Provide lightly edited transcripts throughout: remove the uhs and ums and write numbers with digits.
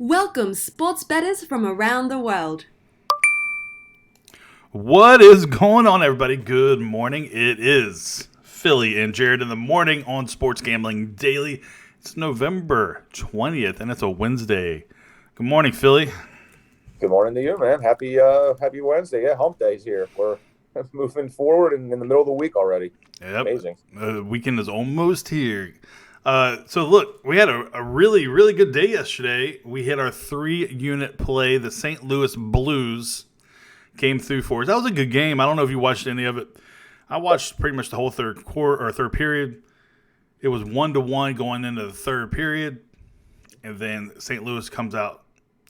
Welcome, sports bettors from around the world. What is going on, everybody? Good morning. It is Philly and Jared in the morning on Sports Gambling Daily. It's November 20th, and it's a Wednesday. Good morning, Philly. Good morning to you, man. Happy Wednesday. Yeah, hump day's here. We're moving forward and in the middle of the week already. Yep. Amazing. The weekend is almost here. So look, we had a really, really good day yesterday. We hit our 3-unit play. The St. Louis Blues came through for us. That was a good game. I don't know if you watched any of it. I watched pretty much the whole third period. It was 1-1 going into the third period, and then St. Louis comes out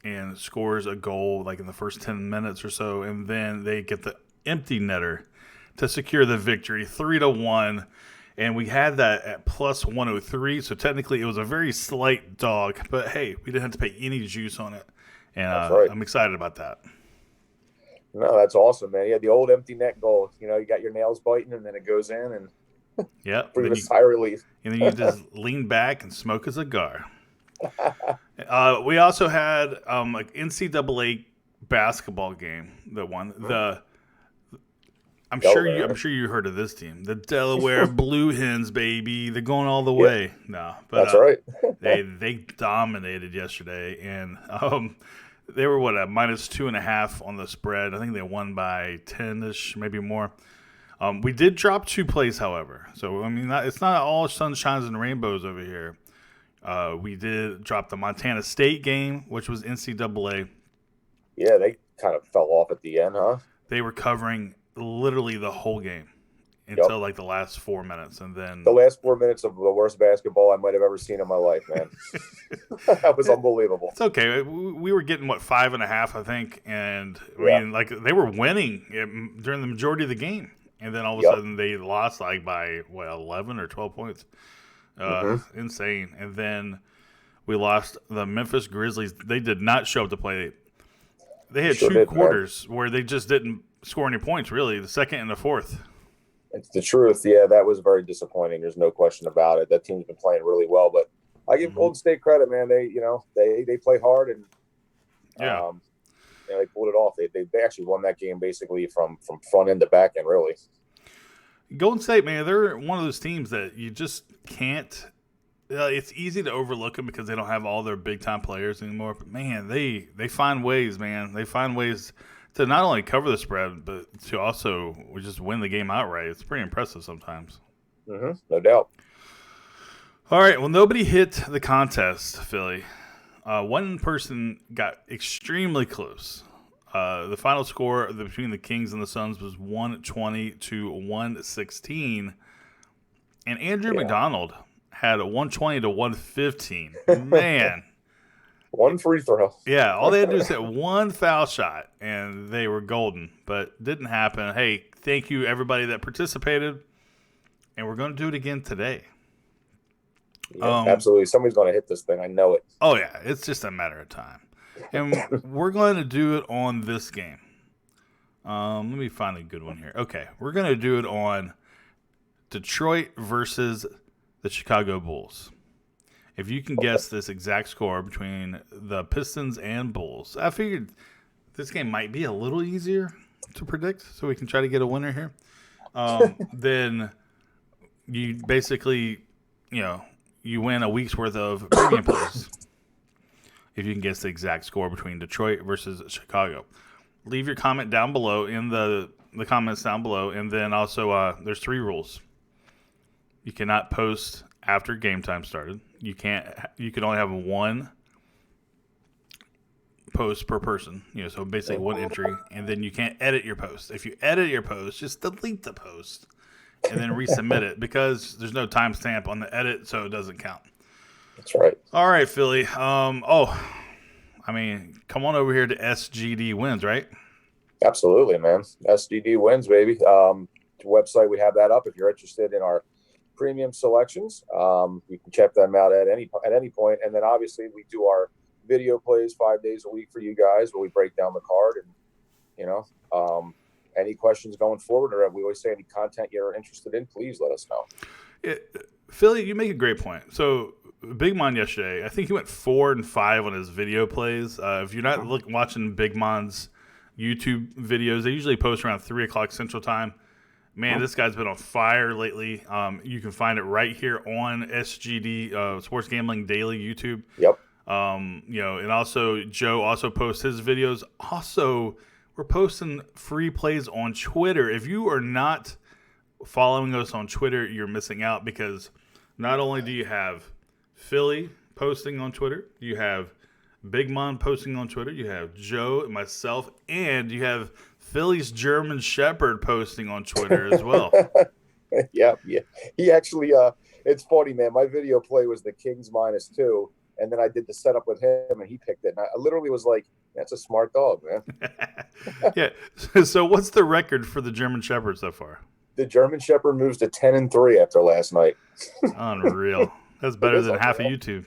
and scores a goal like in the first 10 minutes or so, and then they get the empty netter to secure the victory, 3-1. And we had that at plus 103, so technically it was a very slight dog. But hey, we didn't have to pay any juice on it, and right. I'm excited about that. No, that's awesome, man. Yeah, the old empty net goal. You know, you got your nails biting, and then it goes in, and Yep. a sigh of relief. And then you just lean back and smoke a cigar. We also had like NCAA basketball game that won. I'm sure you heard of this team, the Delaware Blue Hens, baby. They're going all the way. No, but that's right. they dominated yesterday, and they were at -2.5 on the spread. I think they won by 10ish, maybe more. We did drop 2 plays, however. So I mean, it's not all sunshines and rainbows over here. We did drop the Montana State game, which was NCAA. Yeah, they kind of fell off at the end, huh? They were covering literally the whole game until like the last 4 minutes, and then the last 4 minutes of the worst basketball I might have ever seen in my life, man. That was unbelievable. It's okay. We were getting 5.5, I think, and I mean, like, they were winning during the majority of the game, and then all of a sudden they lost like by 11 or 12 points. Insane. And then we lost the Memphis Grizzlies. They did not show up to play. They had 2 quarters where they just didn't score any points, really, the second and the fourth. It's the truth. Yeah, that was very disappointing. There's no question about it. That team's been playing really well, but I give Golden State credit, man. They play hard, and they pulled it off. They actually won that game basically from front end to back end, really. Golden State, man, they're one of those teams that you just can't. It's easy to overlook them because they don't have all their big time players anymore. But man, they find ways, man. They find ways to not only cover the spread, but to also just win the game outright. It's pretty impressive sometimes. No doubt. All right. Well, nobody hit the contest, Philly. One person got extremely close. The final score between the Kings and the Suns was 120 to 116. And Andrew McDonald had a 120 to 115. Man. One free throw. Yeah, all they had to do was hit one foul shot, and they were golden. But didn't happen. Hey, thank you, everybody that participated. And we're going to do it again today. Yeah, absolutely. Somebody's going to hit this thing. I know it. Oh, yeah. It's just a matter of time. And we're going to do it on this game. Let me find a good one here. Okay, we're going to do it on Detroit versus the Chicago Bulls. If you can guess this exact score between the Pistons and Bulls, I figured this game might be a little easier to predict, so we can try to get a winner here. Then you basically, you win a week's worth of premium plays if you can guess the exact score between Detroit versus Chicago. Leave your comment down below in the comments down below, and then also there's 3 rules. You cannot post after game time started. You can only have 1 post per person. So basically 1 entry, and then you can't edit your post. If you edit your post, just delete the post and then resubmit it because there's no timestamp on the edit, so it doesn't count. That's right. All right, Philly. Come on over here to SGD Wins, right? Absolutely, man. SGD Wins, baby. Website, we have that up if you're interested in our premium selections. You can check them out at any point. And then obviously we do our video plays 5 days a week for you guys where we break down the card and, any questions going forward, or we always say any content you're interested in, please let us know. Philly, you make a great point. So Big Mon yesterday, I think he went 4 and 5 on his video plays. If you're not watching Big Mon's YouTube videos, they usually post around 3 o'clock Central Time. Man, this guy's been on fire lately. You can find it right here on SGD, Sports Gambling Daily YouTube. Yep. And also Joe also posts his videos. Also, we're posting free plays on Twitter. If you are not following us on Twitter, you're missing out, because not only do you have Philly posting on Twitter, you have Big Mon posting on Twitter, you have Joe and myself, and you have Philly's German Shepherd posting on Twitter as well. Yeah. He actually, it's funny, man. My video play was the Kings -2, and then I did the setup with him, and he picked it. And I literally was like, that's a smart dog, man. Yeah. So what's the record for the German Shepherd so far? The German Shepherd moves to 10-3 after last night. Unreal. That's better than half of YouTube.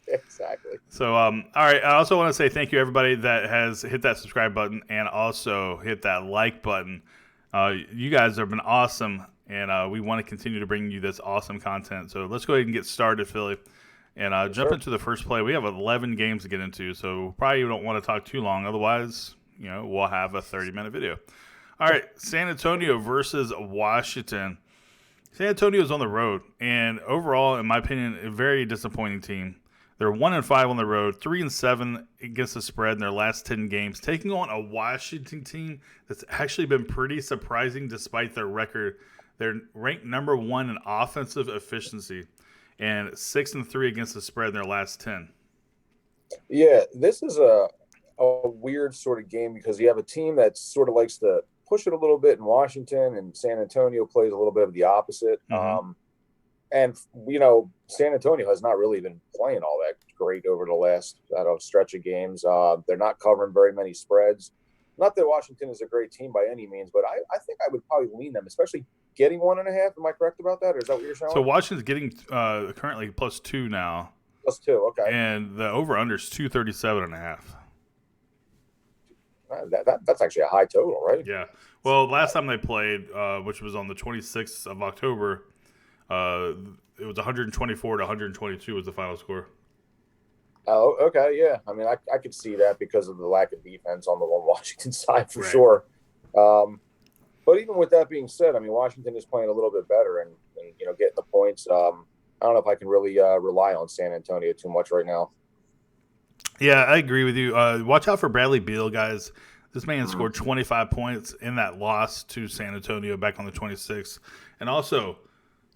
Exactly. So, all right. I also want to say thank you, everybody that has hit that subscribe button and also hit that like button. You guys have been awesome, and we want to continue to bring you this awesome content. So let's go ahead and get started, Philly, and jump into the first play. We have 11 games to get into, so probably don't want to talk too long. Otherwise, we'll have a 30-minute video. All right, San Antonio versus Washington. San Antonio's on the road, and overall, in my opinion, a very disappointing team. They're 1 and 5 on the road, 3 and 7 against the spread in their last 10 games, taking on a Washington team that's actually been pretty surprising despite their record. They're ranked number 1 in offensive efficiency, and 6 and 3 against the spread in their last 10. Yeah, this is a weird sort of game because you have a team that sort of likes to push it a little bit in Washington, and San Antonio plays a little bit of the opposite. Mm-hmm. And, San Antonio has not really been playing all that great over the last stretch of games. They're not covering very many spreads. Not that Washington is a great team by any means, but I think I would probably lean them, especially getting 1.5. Am I correct about that? Or is that what you're saying? So Washington's getting currently +2 now. +2, okay. And the over-under is 237.5. That's actually a high total, right? Yeah. Well, last time they played, which was on the 26th of October, it was 124 to 122 was the final score. Oh, okay, yeah. I mean, I could see that because of the lack of defense on the Washington side for right. sure. But even with that being said, I mean, Washington is playing a little bit better and getting the points. I don't know if I can really rely on San Antonio too much right now. Yeah, I agree with you. Watch out for Bradley Beal, guys. This man scored 25 points in that loss to San Antonio back on the 26th. And also,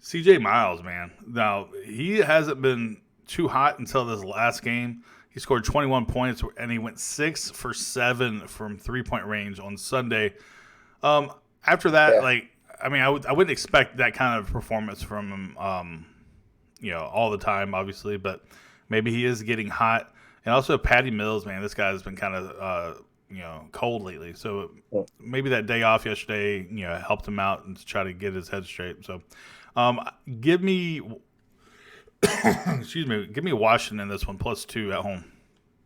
CJ Miles, man. Now, he hasn't been too hot until this last game. He scored 21 points, and he went 6 for 7 from three-point range on Sunday. After that, I wouldn't expect that kind of performance from him, all the time, obviously. But maybe he is getting hot. And also, Patty Mills, man, this guy has been kind of, cold lately. So maybe that day off yesterday, helped him out and to try to get his head straight. So give me Washington in this one, +2 at home.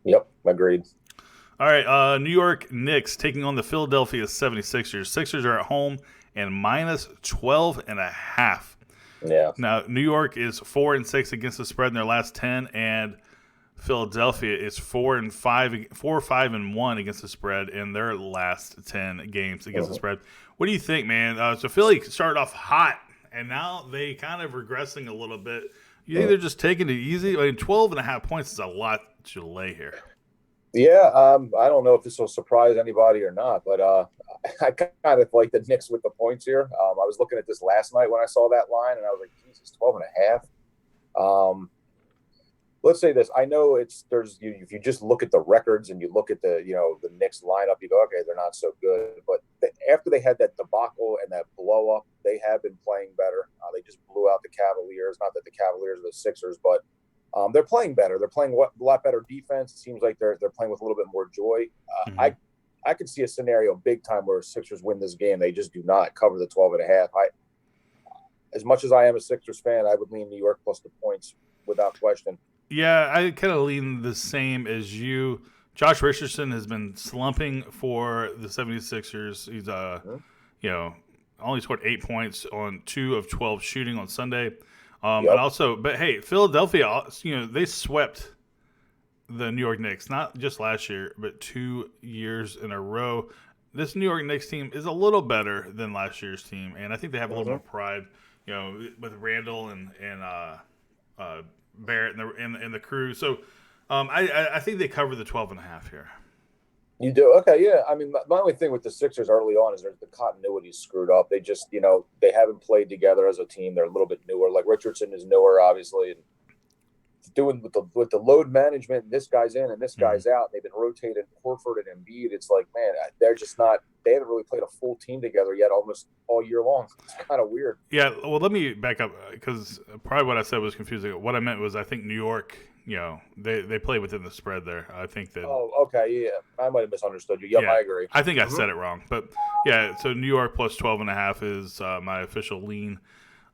Yep, agreed. All right, New York Knicks taking on the Philadelphia 76ers. Sixers are at home and -12.5. Yeah. Now, New York is 4 and 6 against the spread in their last 10, and Philadelphia is 4 and 5 and 1 against the spread in their last 10 games against the spread. What do you think, man? So Philly started off hot, and now they kind of regressing a little bit. You think they're just taking it easy? I mean, 12.5 points is a lot to lay here. Yeah, I don't know if this will surprise anybody or not, but I kind of like the Knicks with the points here. I was looking at this last night when I saw that line, and I was like, Jesus, 12.5. Let's say this. I know if you just look at the records and you look at the Knicks lineup, you go, okay, they're not so good. But after they had that debacle and that blow up, they have been playing better. They just blew out the Cavaliers. Not that the Cavaliers are the Sixers, but they're playing better. They're playing a lot better defense. It seems like they're playing with a little bit more joy. I could see a scenario big time where Sixers win this game. They just do not cover the 12.5. As much as I am a Sixers fan, I would lean New York plus the points without question. Yeah, I kind of lean the same as you. Josh Richardson has been slumping for the 76ers. He's only scored 8 points on 2 of 12 shooting on Sunday. And also, but hey, Philadelphia, they swept the New York Knicks, not just last year, but 2 years in a row. This New York Knicks team is a little better than last year's team, and I think they have a little more pride, with Randall and Barrett and the crew. So I think they cover the 12.5 here. You do? Okay, yeah. I mean, my only thing with the Sixers early on is the continuity screwed up. They just, they haven't played together as a team. They're a little bit newer. Like Richardson is newer, obviously, and doing with the load management. This guy's in and this guy's out. They've been rotating Horford and Embiid. It's like, man, they're just not. They haven't really played a full team together yet, almost all year long. It's kind of weird. Yeah. Well, let me back up because probably what I said was confusing. What I meant was I think New York. They play within the spread there. I think that. Oh, okay, yeah. I might have misunderstood you. Yeah, I agree. I think I said it wrong, but yeah. So New York plus 12.5 is my official lean.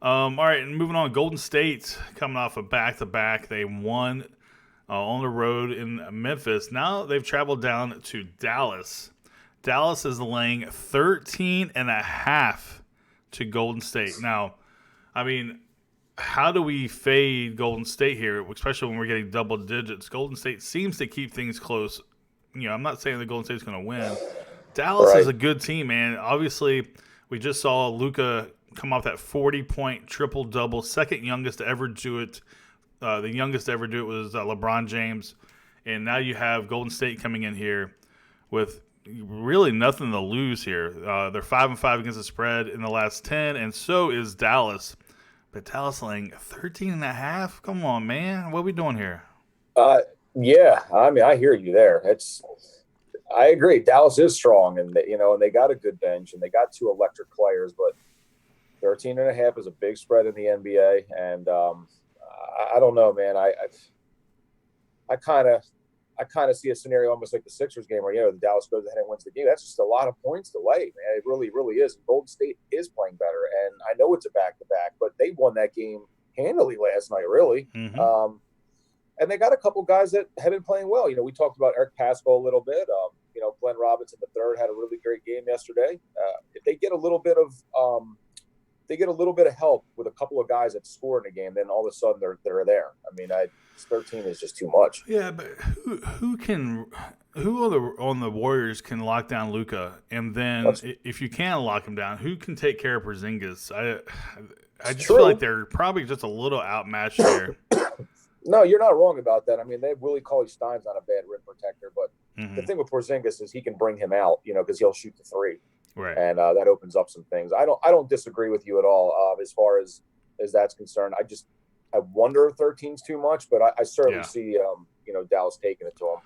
All right, and moving on. Golden State coming off a back-to-back. They won on the road in Memphis. Now they've traveled down to Dallas. Dallas is laying 13.5 to Golden State. Now, I mean, how do we fade Golden State here, especially when we're getting double digits? Golden State seems to keep things close. I'm not saying that Golden State's going to win. Dallas is a good team, man. Obviously, we just saw Luka come off that 40-point triple-double, second youngest to ever do it. The youngest to ever do it was LeBron James. And now you have Golden State coming in here with really nothing to lose here. They're 5-5 against the spread in the last 10, and so is Dallas. But Dallas laying 13.5? Come on, man. What are we doing here? Yeah. I mean, I hear you there. I agree. Dallas is strong, and they got a good bench, and they got two electric players, but 13.5 is a big spread in the NBA, and I don't know, man. I kind of see a scenario almost like the Sixers game where the Dallas goes ahead and wins the game. That's just a lot of points to lay, man. It really, really is. Golden State is playing better, and I know it's a back-to-back, but they won that game handily last night, really. Mm-hmm. And they got a couple guys that have been playing well. We talked about Eric Pascal a little bit. Glenn Robinson III had a really great game yesterday. If they get a little bit of help with a couple of guys that score in the game, then all of a sudden they're there. I mean, 13 is just too much. Yeah, but who on the Warriors can lock down Luka, and then if you can lock him down, who can take care of Porzingis? I just feel like they're probably just a little outmatched here. No, you're not wrong about that. I mean, Willie Cauley-Stein's not a bad rim protector, but the thing with Porzingis is he can bring him out, because he'll shoot the three. Right. And that opens up some things. I don't disagree with you at all as far as that's concerned. I wonder if 13's too much, but I certainly see Dallas taking it to them.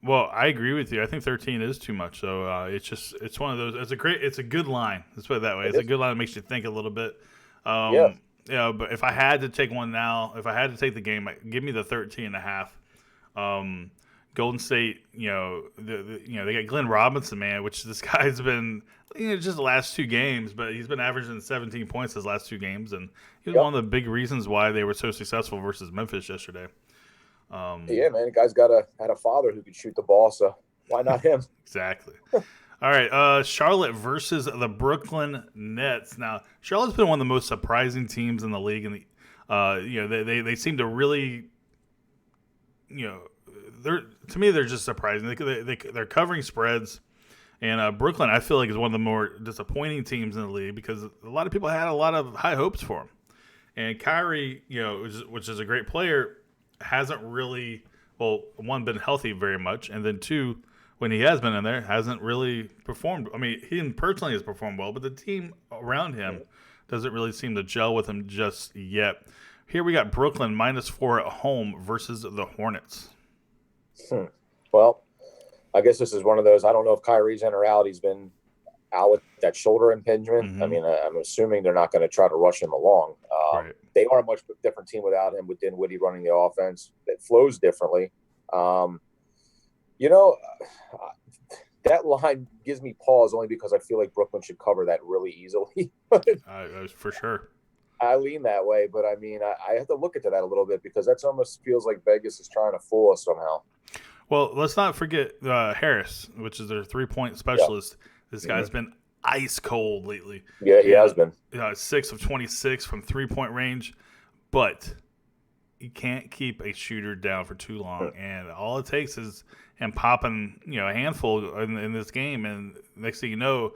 Well, I agree with you. I think 13 is too much. So it's one of those. It's a good line. Let's put it that way. It's a good line that makes you think a little bit. But if I had to take one now, if I had to take the game, give me the 13.5. Golden State, they got Glenn Robinson, man, which this guy's been, just the last two games, but he's been averaging 17 points his last two games, and he was one of the big reasons why they were so successful versus Memphis yesterday. Yeah, man, the guy's had a father who could shoot the ball, so why not him? Exactly. All right, Charlotte versus the Brooklyn Nets. Now, Charlotte's been one of the most surprising teams in the league, and they seem to really, they're just surprising. They're covering spreads, and Brooklyn, I feel like, is one of the more disappointing teams in the league because a lot of people had a lot of high hopes for them. And Kyrie, which is a great player, hasn't really, one, been healthy very much, and then two, when he has been in there, hasn't really performed. I mean, he personally has performed well, but the team around him doesn't really seem to gel with him just yet. Here we got Brooklyn -4 at home versus the Hornets. Well, I guess this is one of those. I don't know if Kyrie's in or out. He's been out with that shoulder impingement. Mm-hmm. I mean, I'm assuming they're not going to try to rush him along. Right. They are a much different team without him, with Dinwiddie running the offense. It flows differently. That line gives me pause only because I feel like Brooklyn should cover that really easily. For sure. I lean that way, but I mean, I have to look into that a little bit because that almost feels like Vegas is trying to fool us somehow. Well, let's not forget Harris, which is their 3-point specialist. Yeah. This guy's been ice cold lately. Yeah, he has been. 6 of 26 from 3-point range. but you can't keep a shooter down for too long, and all it takes is him popping, a handful in this game, and next thing you know,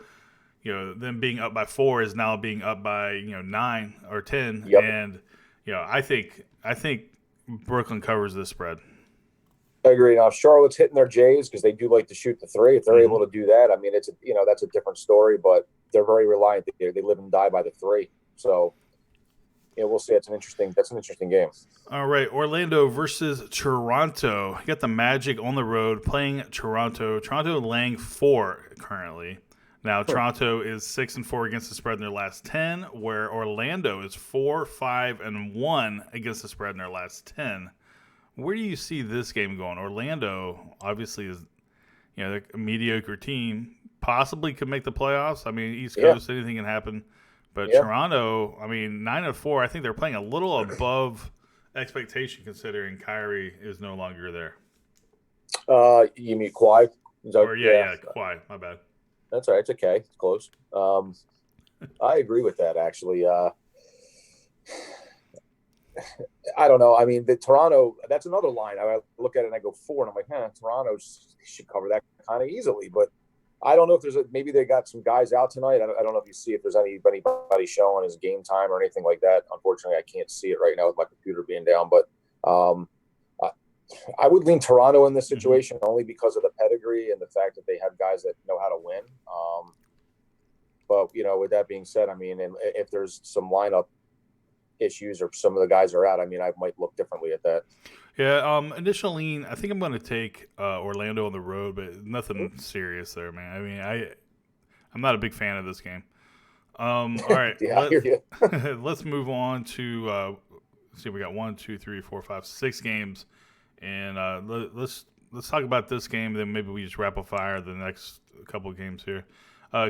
them being up by 4 is now being up by 9 or 10, Yep. and I think Brooklyn covers this spread. I agree. Now, if Charlotte's hitting their J's because they do like to shoot the three. If they're able to do that, I mean, it's that's a different story. But they're very reliant. They live and die by the three. So, we'll see. That's an interesting game. All right, Orlando versus Toronto. You got the Magic on the road playing Toronto. Toronto laying 4 currently. Now, Toronto is 6-4 against the spread in their last 10, where Orlando is 4-5-1 against the spread in their last 10. Where do you see this game going? Orlando obviously is, they're a mediocre team. Possibly could make the playoffs. I mean, East Coast, anything can happen. But Toronto, 9-4. I think they're playing a little above expectation considering Kyrie is no longer there. You mean Kawhi? Kawhi. My bad. That's all right. It's okay. It's close. I agree with that, actually. I don't know. I mean, the Toronto, that's another line. I look at it and I go 4, and I'm like, Toronto should cover that kind of easily. But I don't know if maybe they got some guys out tonight. I don't know if you see if there's anybody showing his game time or anything like that. Unfortunately, I can't see it right now with my computer being down. But I would lean Toronto in this situation only because of the pedigree and the fact that they have guys that know how to win. But, with that being said, I mean, and if there's some lineup issues or some of the guys are out, I might look differently at that. Yeah, initial lean, I think I'm going to take Orlando on the road, but nothing serious there, man. I'm not a big fan of this game. All right, I hear you. Let's move on to see. We got 1, 2, 3, 4, 5, 6 games, and let's talk about this game. Then maybe we just rapid fire the next couple of games here.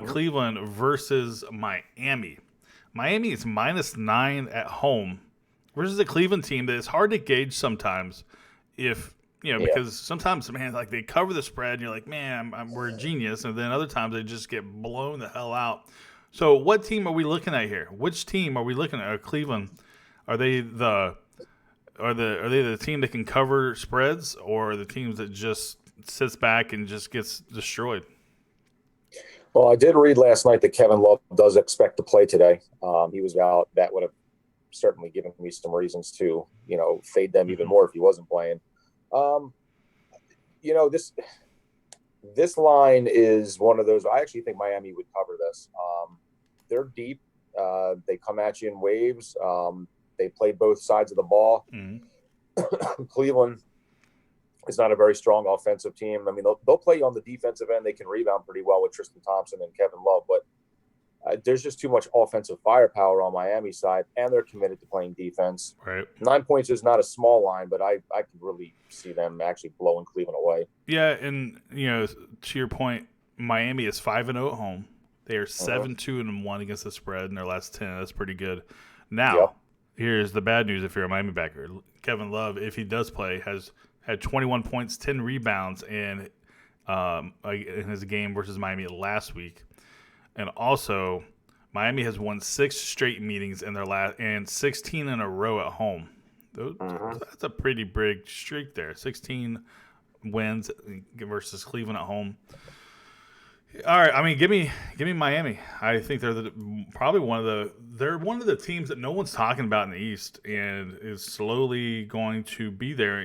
Cleveland versus Miami. Miami is -9 at home versus a Cleveland team that is hard to gauge sometimes. Because sometimes, man, like they cover the spread, and you're like, man, we're a genius, and then other times they just get blown the hell out. So, what team are we looking at here? Which team are we looking at? Cleveland? Are they the team that can cover spreads, or the teams that just sits back and just gets destroyed? Well, I did read last night that Kevin Love does expect to play today. He was out. That would have certainly given me some reasons to, fade them even more if he wasn't playing. This line is one of those. I actually think Miami would cover this. They're deep. They come at you in waves. They play both sides of the ball. Cleveland is not a very strong offensive team. I mean, they'll play you on the defensive end. They can rebound pretty well with Tristan Thompson and Kevin Love, but there's just too much offensive firepower on Miami's side, and they're committed to playing defense. Right. 9 points is not a small line, but I could really see them actually blowing Cleveland away. Yeah, and to your point, Miami is 5-0 at home. They are 7-2-1 against the spread in their last 10. That's pretty good. Now, here's the bad news if you're a Miami backer. Kevin Love, if he does play, has had 21 points, 10 rebounds in his game versus Miami last week. And also, Miami has won 6 straight meetings in their last and 16 in a row at home. That's a pretty big streak there. 16 wins versus Cleveland at home. All right, I mean, give me Miami. I think they're probably one of the teams that no one's talking about in the East, and is slowly going to be there.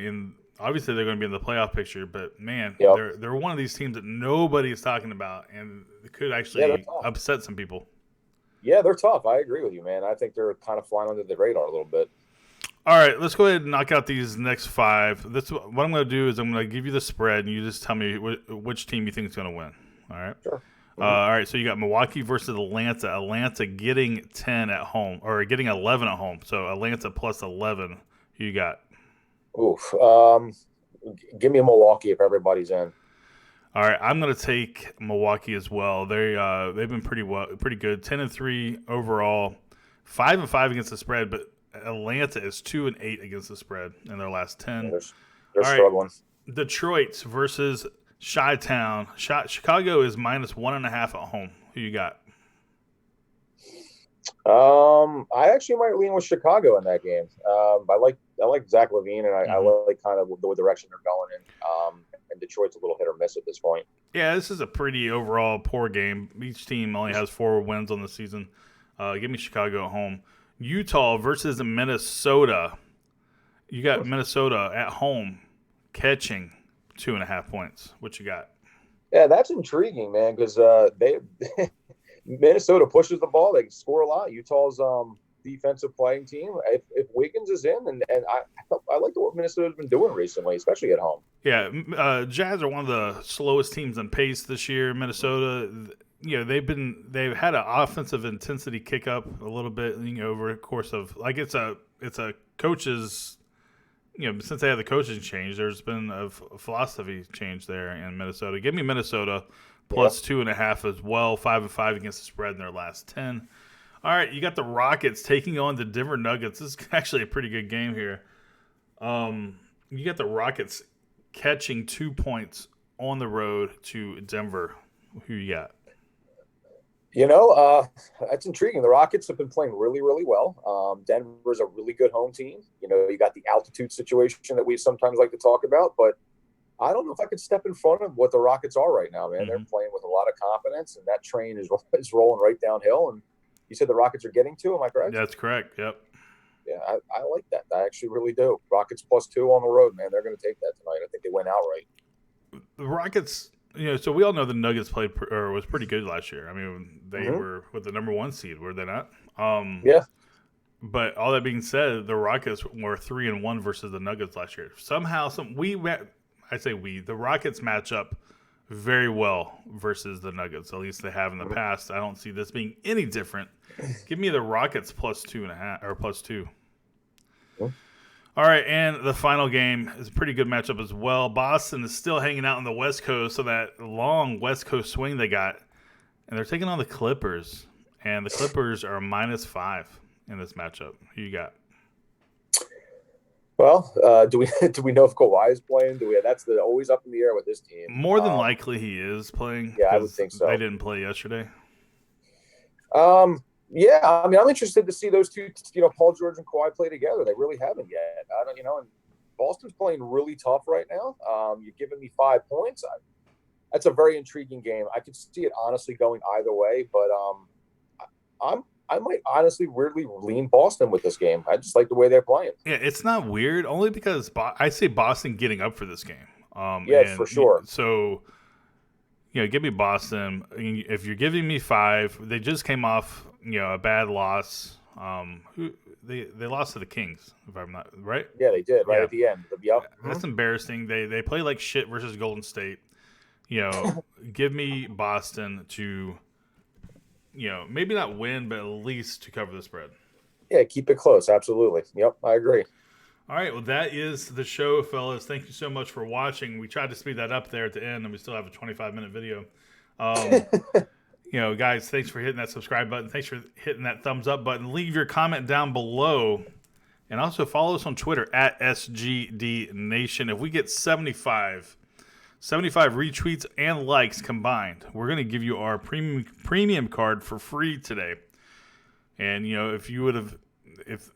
Obviously, they're going to be in the playoff picture, but man, they're one of these teams that nobody is talking about, and it could actually upset some people. Yeah, they're tough. I agree with you, man. I think they're kind of flying under the radar a little bit. All right, let's go ahead and knock out these next 5. What I'm going to do is I'm going to give you the spread, and you just tell me which team you think is going to win. All right. Sure. All right. So you got Milwaukee versus Atlanta. Atlanta getting 10 at home, or getting 11 at home. So Atlanta plus 11. Who you got? Oof. Give me a Milwaukee if everybody's in. All right. I'm going to take Milwaukee as well. They've been pretty good. 10-3 overall. 5-5 against the spread, but Atlanta is 2-8 against the spread in their last 10. They're struggling. Detroit versus Chi-Town. Chicago is -1.5 at home. Who you got? I actually might lean with Chicago in that game. I like Zach LaVine, and I like kind of the direction they're going in. And Detroit's a little hit or miss at this point. Yeah, this is a pretty overall poor game. Each team only has 4 wins on the season. Give me Chicago at home. Utah versus Minnesota. You got Minnesota at home catching 2.5 points. What you got? Yeah, that's intriguing, man, because they Minnesota pushes the ball. They can score a lot. Utah's defensive playing team. If Wiggins is in, and I like what Minnesota's been doing recently, especially at home. Yeah, Jazz are one of the slowest teams in pace this year. Minnesota, they've had an offensive intensity kick up a little bit, over the course of it's a coach's. Since they had the coaching change, there's been a philosophy change there in Minnesota. Give me Minnesota plus 2.5 as well. 5-5 against the spread in their last 10. All right, you got the Rockets taking on the Denver Nuggets. This is actually a pretty good game here. You got the Rockets catching 2 points on the road to Denver. Who you got? That's intriguing. The Rockets have been playing really, really well. Denver's a really good home team. You got the altitude situation that we sometimes like to talk about, but I don't know if I could step in front of what the Rockets are right now, man. Mm-hmm. They're playing with a lot of confidence, and that train is rolling right downhill. And you said the Rockets are getting to, am I correct? That's correct, yep. Yeah, I like that. I actually really do. Rockets +2 on the road, man. They're going to take that tonight. I think they went outright. The Rockets, so we all know the Nuggets was pretty good last year. I mean, they were with the number 1 seed, were they not? Yeah. But all that being said, the Rockets were 3-1 versus the Nuggets last year. Somehow, the Rockets match up very well versus the Nuggets. At least they have in the past. I don't see this being any different. Give me the Rockets +2.5 or +2. All right, and the final game is a pretty good matchup as well. Boston is still hanging out on the West Coast, so that long West Coast swing they got, and they're taking on the Clippers, and the Clippers are -5 in this matchup. Who you got? Well, do we know if Kawhi is playing? That's always up in the air with this team. More than likely, he is playing. Yeah, I would think so. They didn't play yesterday. Yeah, I mean, I'm interested to see those two, Paul George and Kawhi play together. They really haven't yet. I don't, and Boston's playing really tough right now. You're giving me 5 points. That's a very intriguing game. I could see it honestly going either way, but I might honestly weirdly lean Boston with this game. I just like the way they're playing. Yeah, it's not weird, only because I see Boston getting up for this game. Yeah, for sure. So, give me Boston. If you're giving me 5, they just came off, a bad loss. They lost to the Kings, if I'm not right. Yeah, they did at the end. Yep. That's embarrassing. They play like shit versus Golden State. Give me Boston to, maybe not win, but at least to cover the spread. Yeah, keep it close. Absolutely. Yep, I agree. All right, well, that is the show, fellas. Thank you so much for watching. We tried to speed that up there at the end, and we still have a 25-minute video. Guys, thanks for hitting that subscribe button. Thanks for hitting that thumbs up button. Leave your comment down below, and also follow us on Twitter at SGD Nation. If we get 75 retweets and likes combined, we're going to give you our premium card for free today. And if you would have, if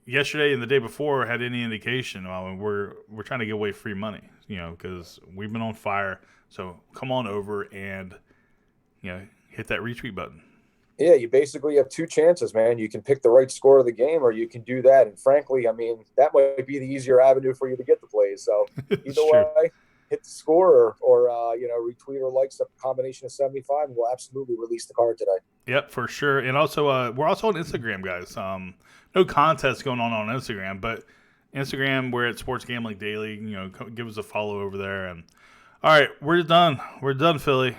yesterday and the day before had any indication, we're trying to give away free money, because we've been on fire. So come on over and hit that retweet button. Yeah, you basically have 2 chances, man. You can pick the right score of the game, or you can do that. And frankly, I mean, that might be the easier avenue for you to get the plays. So either way, hit the score or retweet or like some combination of 75, and we'll absolutely release the card today. Yep, for sure. And also, we're also on Instagram, guys. No contest going on Instagram, but Instagram, we're at Sports Gambling Daily. Give us a follow over there. And all right, we're done. We're done, Philly.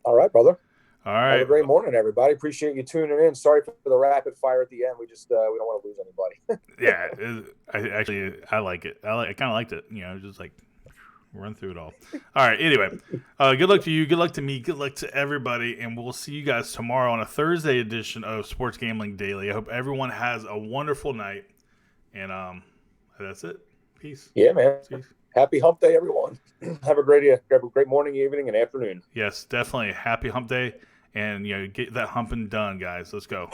All right, brother. All right. Have a great morning, everybody. Appreciate you tuning in. Sorry for the rapid fire at the end. We just we don't want to lose anybody. Yeah, I like it. I kind of liked it. Just like run through it all. All right. Anyway, good luck to you. Good luck to me. Good luck to everybody. And we'll see you guys tomorrow on a Thursday edition of Sports Gambling Daily. I hope everyone has a wonderful night. And that's it. Peace. Yeah, man. Peace. Happy Hump Day, everyone. Have a great morning, evening, and afternoon. Yes, definitely. Happy Hump Day. and get that humping done, guys. Let's go.